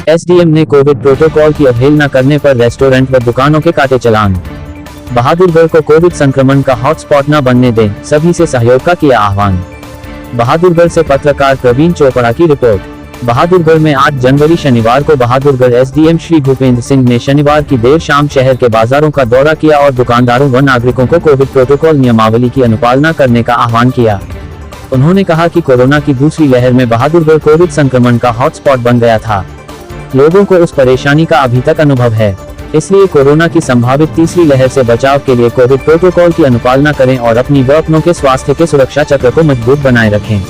SDM ने Covid protocol की अवहेलना करने पर रेस्टोरेंट व दुकानों के काटे चालान। बहादुरगढ़ को कोविड संक्रमण का हॉटस्पॉट न बनने दें, सभी से सहयोग का किया आह्वान। बहादुरगढ़ से पत्रकार प्रवीण चोपड़ा की रिपोर्ट। बहादुरगढ़ में 8 जनवरी शनिवार को बहादुरगढ़ एसडीएम श्री भूपेंद्र सिंह ने शनिवार की देर शाम शहर के बाजारों का दौरा किया और दुकानदारों व नागरिकों को कोविड प्रोटोकॉल नियमावली की अनुपालना करने का आह्वान किया। उन्होंने कहा कि कोरोना की दूसरी लहर में बहादुरगढ़ कोविड संक्रमण का हॉटस्पॉट बन गया था। लोगों को उस परेशानी का अभी तक अनुभव है, इसलिए कोरोना की संभावित तीसरी लहर से बचाव के लिए कोविड प्रोटोकॉल की अनुपालना करें और अपनी व अपनों के स्वास्थ्य के सुरक्षा चक्र को मजबूत बनाए रखें।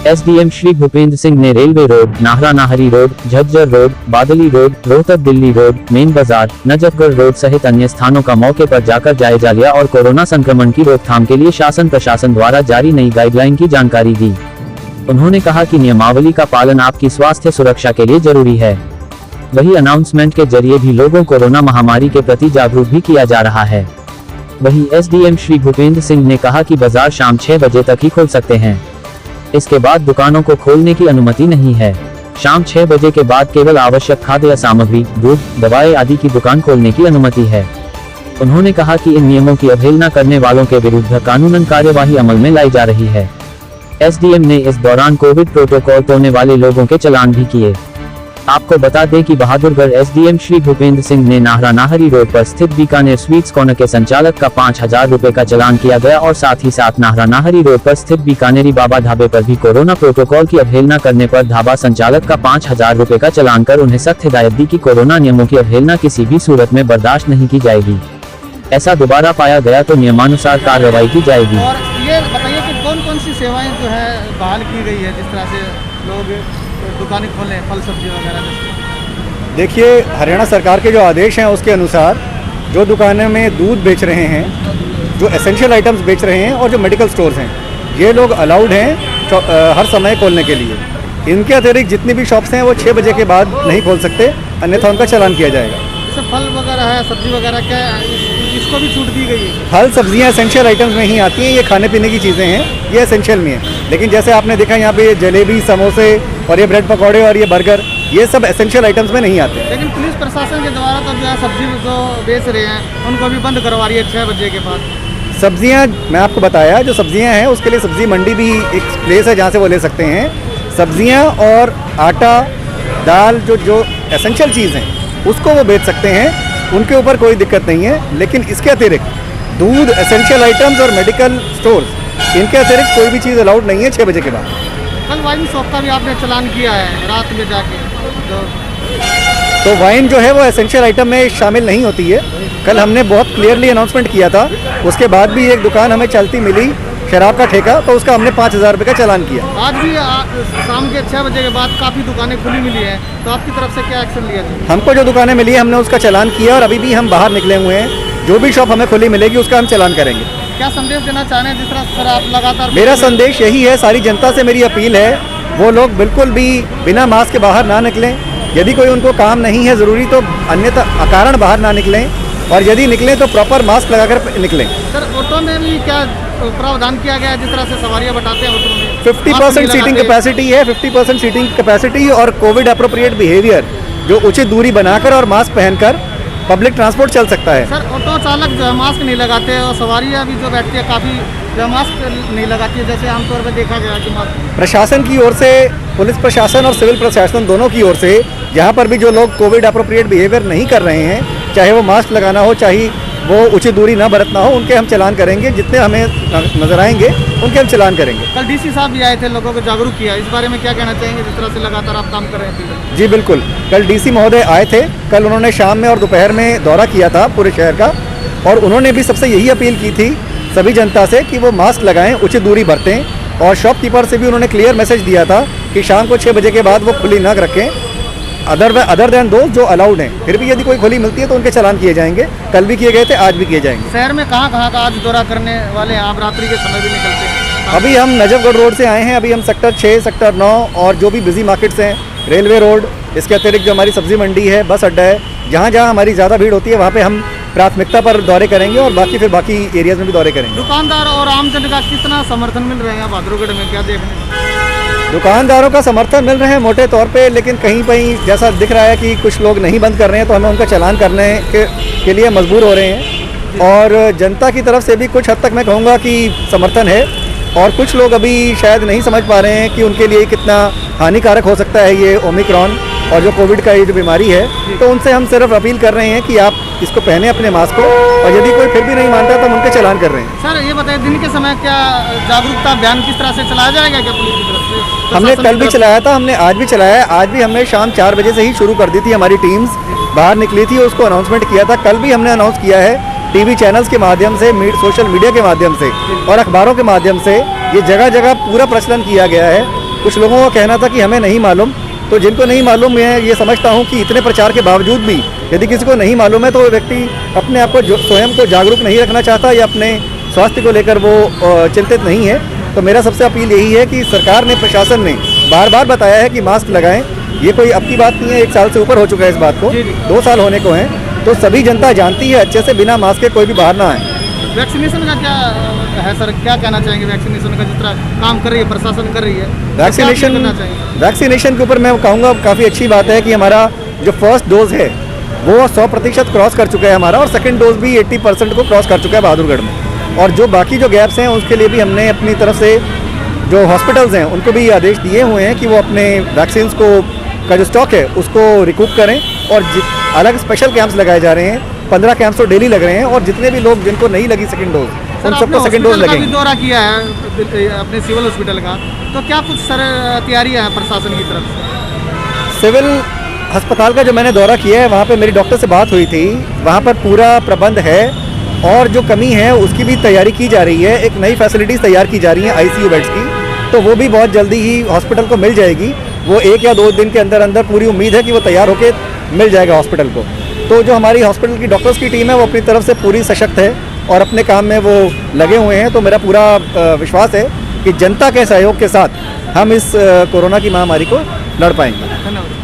एसडीएम श्री भूपेंद्र सिंह ने railway road, Nahra Nahri road, Jhajjar road, Badli road, Rohtak Delhi road, main बाजार, नजफगढ़ रोड सहित अन्य स्थानों का मौके पर जाकर जायजा लिया और कोरोना संक्रमण की रोकथाम के लिए शासन प्रशासन द्वारा जारी नई गाइडलाइन की जानकारी दी। उन्होंने कहा कि नियमावली का पालन आपकी स्वास्थ्य सुरक्षा के लिए जरूरी है। वही अनाउंसमेंट के जरिए भी लोगों को कोरोना महामारी के प्रति जागरूक भी किया जा रहा है। वही एसडीएम श्री भूपेंद्र सिंह ने कहा कि बाजार शाम 6 बजे तक ही खोल सकते हैं। इसके बाद दुकानों को खोलने की अनुमति नहीं है। शाम 6 बजे के बाद केवल आवश्यक खाद्य सामग्री, दूध, दवाएं आदि की दुकान खोलने की अनुमति है। उन्होंने कहा कि इन नियमों की अवहेलना करने वालों के विरुद्ध कानूनन कार्यवाही अमल में लाई जा रही है। एसडीएम ने इस दौरान कोविड प्रोटोकॉल तोड़ने वाले लोगों के चालान भी किए। आपको बता दें कि बहादुरगढ़ एसडीएम श्री भूपेंद्र सिंह ने नाहरा नाहरी रोड पर स्थित बीकानेर स्वीट्स कॉर्नर के संचालक का 5000 रुपए का चालान किया गया और साथ ही साथ नाहरा नाहरी रोड पर स्थित बीकानेरी बाबा ढाबे पर भी कोरोना प्रोटोकॉल की अवहेलना करने पर ढाबा संचालक का 5000 रुपए का चालान कर उन्हें सख्त हिदायत दी कि कोरोना नियमों की अवहेलना किसी भी सूरत में बर्दाश्त नहीं की जाएगी। ऐसा दोबारा पाया गया तो नियमानुसार कार्रवाई की जाएगी। और ये बताइए कि कौन-कौन सी सेवाएं जो है बहाल की गई है, जिस तरह से लोग दुकानें खोलें, फल सब्जी वगैरह। देखिए, हरियाणा सरकार के जो आदेश हैं उसके अनुसार जो दुकानें में दूध बेच रहे हैं, जो एसेंशियल आइटम्स बेच रहे हैं और जो मेडिकल स्टोर्स हैं, ये लोग अलाउड हैं हर समय खोलने के लिए। इनके अतिरिक्त जितनी भी शॉप्स हैं वो 6 बजे के बाद नहीं खोल सकते, अन्यथा उनका चालान किया जाएगा। जैसे फल वगैरह है, सब्जी वगैरह, क्या इसको भी छूट दी गई है? फल सब्जियां एसेंशियल आइटम्स में ही आती हैं, ये खाने पीने की चीज़ें हैं, ये एसेंशियल में है। लेकिन जैसे आपने देखा यहाँ पे जलेबी, समोसे और ये ब्रेड पकौड़े और ये बर्गर, ये सब एसेंशियल आइटम्स में नहीं आते। लेकिन पुलिस प्रशासन के द्वारा तो जो है सब्जी जो बेच रहे हैं उनको भी बंद करवा रही है 6 बजे के बाद। सब्जियां, मैं आपको बताया, जो सब्जियां हैं उसके लिए सब्जी मंडी भी एक प्लेस है जहाँ से वो ले सकते हैं। सब्जियां और आटा, दाल, जो एसेंशियल चीज़ हैं उसको वो बेच सकते हैं, उनके ऊपर कोई दिक्कत नहीं है। लेकिन इसके अतिरिक्त दूध, एसेंशियल आइटम्स और मेडिकल स्टोर्स, इनके अतिरिक्त कोई भी चीज़ अलाउड नहीं है 6 बजे के बाद। कल वाइन शॉप का भी आपने चालान किया है रात में जाके, तो वाइन जो है वो एसेंशियल आइटम में शामिल नहीं होती है। कल हमने बहुत क्लियरली अनाउंसमेंट किया था, उसके बाद भी एक दुकान हमें चलती मिली शराब का ठेका, तो उसका हमने 5000 रुपये का चालान किया। आज भी शाम के 6 बजे के बाद काफ़ी दुकानें खुली मिली है, तो आपकी तरफ से क्या एक्शन लिया था? हमको जो दुकानें मिली हमने उसका चालान किया और अभी भी हम बाहर निकले हुए हैं। जो भी शॉप हमें खुली मिलेगी उसका हम चालान करेंगे। क्या संदेश देना चाह रहे हैं, जिस तरह सर आप लगातार? मेरा संदेश यही है, सारी जनता से मेरी अपील है, वो लोग बिल्कुल भी बिना मास्क के बाहर ना निकलें। यदि कोई उनको काम नहीं है ज़रूरी तो अन्यथा अकारण बाहर ना निकलें, और यदि निकलें तो प्रॉपर मास्क लगाकर निकलें। सर, ऑटो में भी क्या प्रावधान किया गया है, जिस तरह से सवारियां बैठाते हैं ऑटो में? 50% सीटिंग कैपेसिटी है, 50% सीटिंग कैपेसिटी और कोविड अप्रोप्रिएट बिहेवियर, जो उचित दूरी बनाकर और मास्क पहनकर पब्लिक ट्रांसपोर्ट चल सकता है। सर, ऑटो चालक जो है मास्क नहीं लगाते और सवारियां भी जो बैठती है काफ़ी जो मास्क नहीं लगाती है, जैसे आमतौर पर देखा गया कि मास्क। प्रशासन की ओर से, पुलिस प्रशासन और सिविल प्रशासन दोनों की ओर से, जहाँ पर भी जो लोग कोविड अप्रोप्रिएट बिहेवियर नहीं कर रहे हैं, चाहे वो मास्क लगाना हो, चाहे वो उचित दूरी ना बरतना हो, उनके हम चालान करेंगे। जितने हमें नजर आएंगे उनके हम चालान करेंगे। कल डीसी साहब भी आए थे, लोगों को जागरूक किया, इस बारे में क्या कहना चाहेंगे, जिस तरह से लगातार आप काम कर रहे हैं? जी बिल्कुल, कल डीसी महोदय आए थे। कल उन्होंने शाम में और दोपहर में दौरा किया था पूरे शहर का, और उन्होंने भी सबसे यही अपील की थी सभी जनता से कि वो मास्क लगाएं, उचित दूरी बरतें, और शॉपकीपर से भी उन्होंने क्लियर मैसेज दिया था कि शाम को 6 बजे के बाद वो खुली न रखें, अदर देन दो जो अलाउड हैं। फिर भी यदि कोई खुली मिलती है तो उनके चालान किए जाएंगे। कल भी किए गए थे, आज भी किए जाएंगे। शहर में कहाँ का आज दौरा करने वाले हैं आप? रात्रि के समय भी निकलते हैं? अभी हम नजफगढ़ रोड से आए हैं, अभी हम सेक्टर 6, सेक्टर 9 और जो भी बिजी मार्केट्स हैं, रेलवे रोड, इसके अतिरिक्त जो हमारी सब्जी मंडी है, बस अड्डा है, जहाँ जहाँ हमारी ज़्यादा भीड़ होती है वहाँ पे हम प्राथमिकता पर दौरे करेंगे और बाकी एरियाज में भी दौरे करेंगे। दुकानदार और आम जन का कितना समर्थन मिल रहा है यहाँ बहादुरगढ़ में, क्या देखने? दुकानदारों का समर्थन मिल रहा है मोटे तौर पे, लेकिन कहीं कहीं जैसा दिख रहा है कि कुछ लोग नहीं बंद कर रहे हैं, तो हमें उनका चालान करने के लिए मजबूर हो रहे हैं। और जनता की तरफ से भी कुछ हद तक मैं कहूँगा कि समर्थन है, और कुछ लोग अभी शायद नहीं समझ पा रहे हैं कि उनके लिए कितना हानिकारक हो सकता है ये ओमिक्रॉन और जो कोविड का ये जो बीमारी है। तो उनसे हम सिर्फ अपील कर रहे हैं कि आप इसको पहने अपने मास्क को, और यदि कोई फिर भी नहीं मानता तो हम उनके चालान कर रहे हैं। सर ये बताइए, दिन के समय क्या जागरूकता अभियान किस तरह से चलाया जाएगा क्या पुलिस की तरफ से? हमने प्रशासन कल की भी तरफ चलाया था, हमने आज भी चलाया है। आज भी हमने शाम 4 बजे से ही शुरू कर दी थी, हमारी टीम्स बाहर निकली थी, उसको अनाउंसमेंट किया था। कल भी हमने अनाउंस किया है टीवी चैनल्स के माध्यम से, सोशल मीडिया के माध्यम से और अखबारों के माध्यम से। ये जगह जगह पूरा प्रचलन किया गया है। कुछ लोगों का कहना था कि हमें नहीं मालूम, तो जिनको नहीं मालूम, मैं ये समझता हूँ कि इतने प्रचार के बावजूद भी यदि किसी को नहीं मालूम है तो वो व्यक्ति अपने आप को स्वयं को जागरूक नहीं रखना चाहता या अपने स्वास्थ्य को लेकर वो चिंतित नहीं है। तो मेरा सबसे अपील यही है कि सरकार ने, प्रशासन ने बार बार बताया है कि मास्क लगाएं। ये कोई अब की बात नहीं है, 1 साल से ऊपर हो चुका है इस बात को, 2 साल होने को हैं। तो सभी जनता जानती है अच्छे से, बिना मास्क के कोई भी बाहर ना आए। वैक्सीनेशन का क्या है सर, क्या कहना चाहेंगे? वैक्सीनेशन का जिस तरह काम कर रही है प्रशासन कर रही है, वैक्सीनेशन के ऊपर मैं कहूँगा काफ़ी अच्छी बात है कि हमारा जो फर्स्ट डोज है वो 100% क्रॉस कर चुका है हमारा, और सेकंड डोज भी 80% को क्रॉस कर चुका है बहादुरगढ़ में। और जो बाकी जो गैप्स हैं उसके लिए भी हमने अपनी तरफ से जो हॉस्पिटल्स हैं उनको भी आदेश दिए हुए हैं कि वो अपने वैक्सीन को का जो स्टॉक है उसको रिकूप करें, और अलग स्पेशल कैंप्स लगाए जा रहे हैं। 15 कैंप्स तो डेली लग रहे हैं, और जितने भी लोग जिनको नहीं लगी सेकंड डोज उन सबको सेकंड डोज लगेंगे। दौरा किया है अपने सिविल हॉस्पिटल का, तो क्या कुछ सर तैयारियां हैं प्रशासन की तरफ से? सिविल अस्पताल का जो मैंने दौरा किया है वहाँ पे मेरी डॉक्टर से बात हुई थी, वहाँ पर पूरा प्रबंध है, और जो कमी है उसकी भी तैयारी की जा रही है। एक नई फैसिलिटीज़ तैयार की जा रही हैं ICU बेड्स की, तो वो भी बहुत जल्दी ही हॉस्पिटल को मिल जाएगी। वो 1 या 2 दिन के अंदर अंदर पूरी उम्मीद है कि वो तैयार होकर मिल जाएगा हॉस्पिटल को। तो जो हमारी हॉस्पिटल की डॉक्टर्स की टीम है वो अपनी तरफ से पूरी सशक्त है और अपने काम में वो लगे हुए हैं। तो मेरा पूरा विश्वास है कि जनता के सहयोग के साथ हम इस कोरोना की महामारी को लड़ पाएंगे। धन्यवाद।